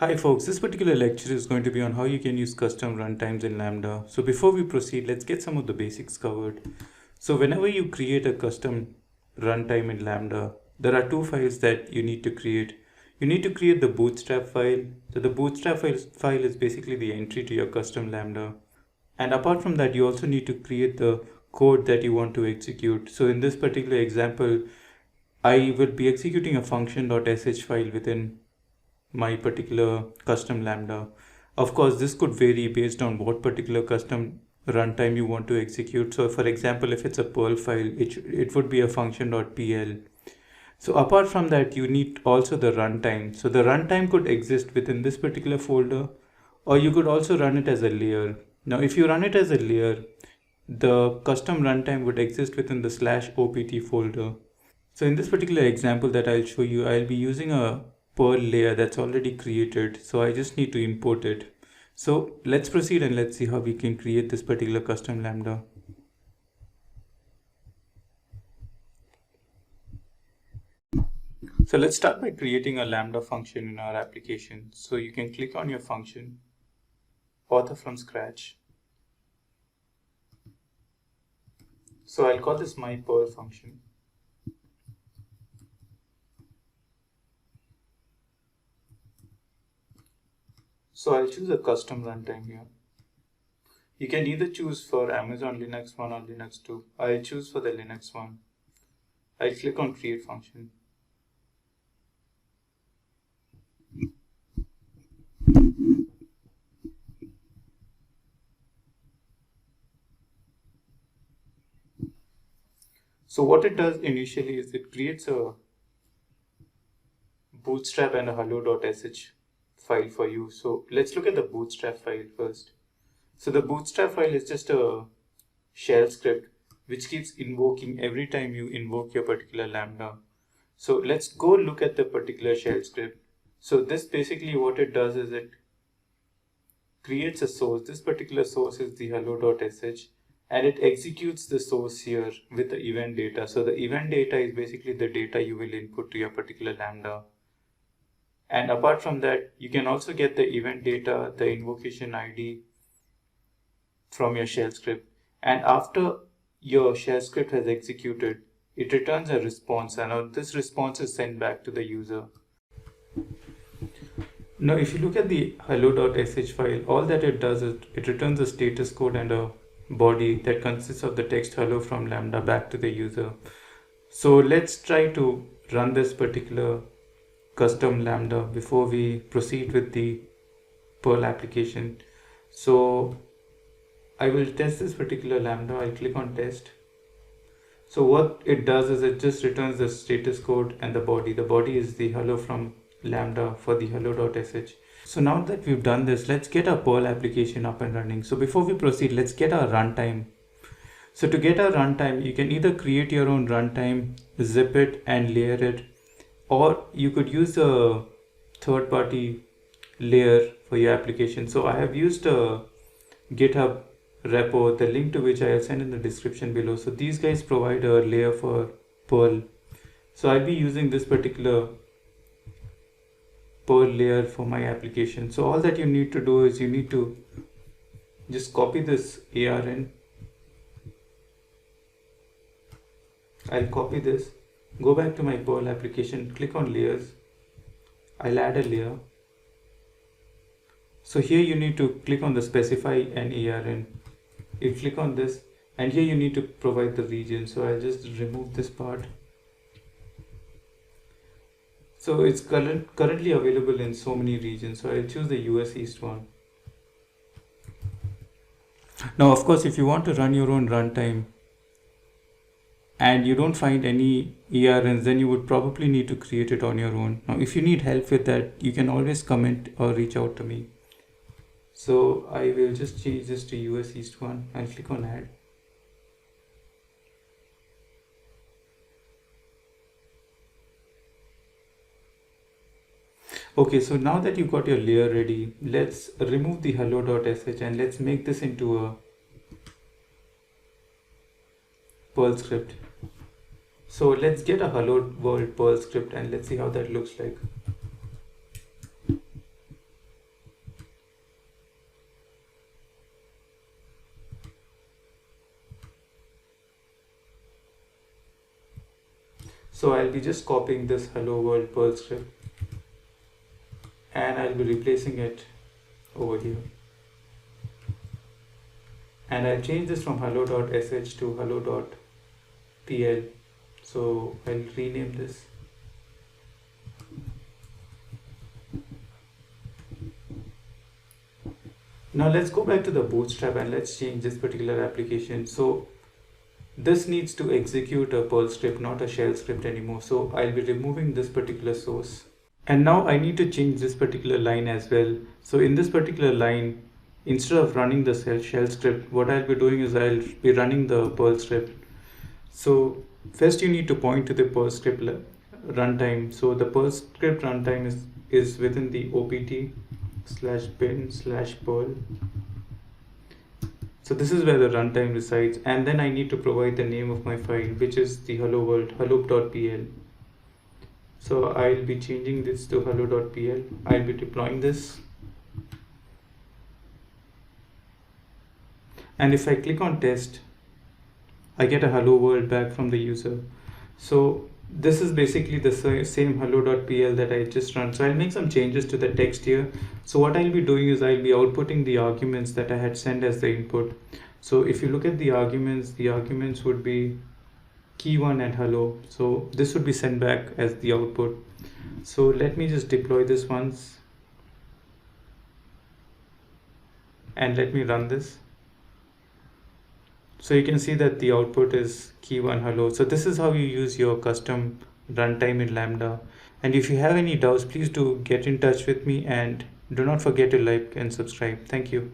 Hi folks, this particular lecture is going to be on how you can use custom runtimes in Lambda. So before we proceed, let's get some of the basics covered. So whenever you create a custom runtime in Lambda, there are two files that you need to create. You need to create the bootstrap file. So the bootstrap file is basically the entry to your custom Lambda. And apart from that, you also need to create the code that you want to execute. So in this particular example, I will be executing a function.sh file within my particular custom Lambda. Of course, this could vary based on what particular custom runtime you want to execute. So for example, if it's a Perl file, it would be a function.pl. So apart from that, you need also the runtime. So the runtime could exist within this particular folder, or you could also run it as a layer. Now, if you run it as a layer, the custom runtime would exist within the /opt folder. So in this particular example that I'll show you, I'll be using a Perl layer that's already created. So I just need to import it. So let's proceed and let's see how we can create this particular custom Lambda. So let's start by creating a Lambda function in our application. So you can click on your function, author from scratch. So I'll call this my Perl function. So I'll choose a custom runtime here. You can either choose for Amazon Linux 1 or Linux 2. I'll choose for the Linux one. I'll click on create function. So what it does initially is it creates a bootstrap and a hello.sh file for you. So let's look at the bootstrap file first. So the bootstrap file is just a shell script which keeps invoking every time you invoke your particular Lambda. So let's go look at the particular shell script. So this basically what it does is it creates a source. This particular source is the hello.sh, and it executes the source here with the event data. So the event data is basically the data you will input to your particular Lambda. And apart from that, you can also get the event data, the invocation ID from your shell script. And after your shell script has executed, it returns a response, and this response is sent back to the user. Now, if you look at the hello.sh file, all that it does is it returns a status code and a body that consists of the text hello from Lambda back to the user. So let's try to run this particular custom Lambda before we proceed with the Perl application. So I will test this particular Lambda. I'll click on test. So what it does is it just returns the status code and the body. The body is the hello from Lambda for the hello.sh. So now that we've done this, let's get our Perl application up and running. So before we proceed, let's get our runtime. So to get our runtime, you can either create your own runtime, zip it and layer it, or you could use a third-party layer for your application. So I have used a GitHub repo, the link to which I have sent in the description below. So these guys provide a layer for Perl. So I'll be using this particular Perl layer for my application. So all that you need to do is you need to just copy this ARN. I'll copy this, go back to my Perl application, click on layers. I'll add a layer. So here you need to click on the specify an ARN. You click on this, and here you need to provide the region. So I'll just remove this part. So it's currently available in so many regions. So I'll choose the US East one. Now, of course, if you want to run your own runtime and you don't find any ARNs, then you would probably need to create it on your own. Now, if you need help with that, you can always comment or reach out to me. So I will just change this to US East one and click on add. Okay, so now that you've got your layer ready, let's remove the hello.sh and let's make this into a Perl script. So let's get a hello world Perl script and let's see how that looks like. So I'll be just copying this hello world Perl script and I'll be replacing it over here. And I'll change this from hello.sh to hello.pl. So I'll rename this. Now let's go back to the Bootstrap and let's change this particular application. So this needs to execute a Perl script, not a shell script anymore. So I'll be removing this particular source. And now I need to change this particular line as well. So in this particular line, instead of running the shell script, what I'll be doing is I'll be running the Perl script. So first you need to point to the Perl script runtime. So the Perl script runtime is within the opt/bin/perl. So this is where the runtime resides, and then I need to provide the name of my file, which is the hello world hello.pl. So I'll be changing this to hello.pl. I'll be deploying this. And if I click on test, I get a hello world back from the user. So this is basically the same hello.pl that I just run. So I'll make some changes to the text here. So what I'll be doing is I'll be outputting the arguments that I had sent as the input. So if you look at the arguments would be key1 and hello. So this would be sent back as the output. So let me just deploy this once. And let me run this. So you can see that the output is key1 hello. So this is how you use your custom runtime in Lambda. And if you have any doubts, please do get in touch with me and do not forget to like and subscribe. Thank you.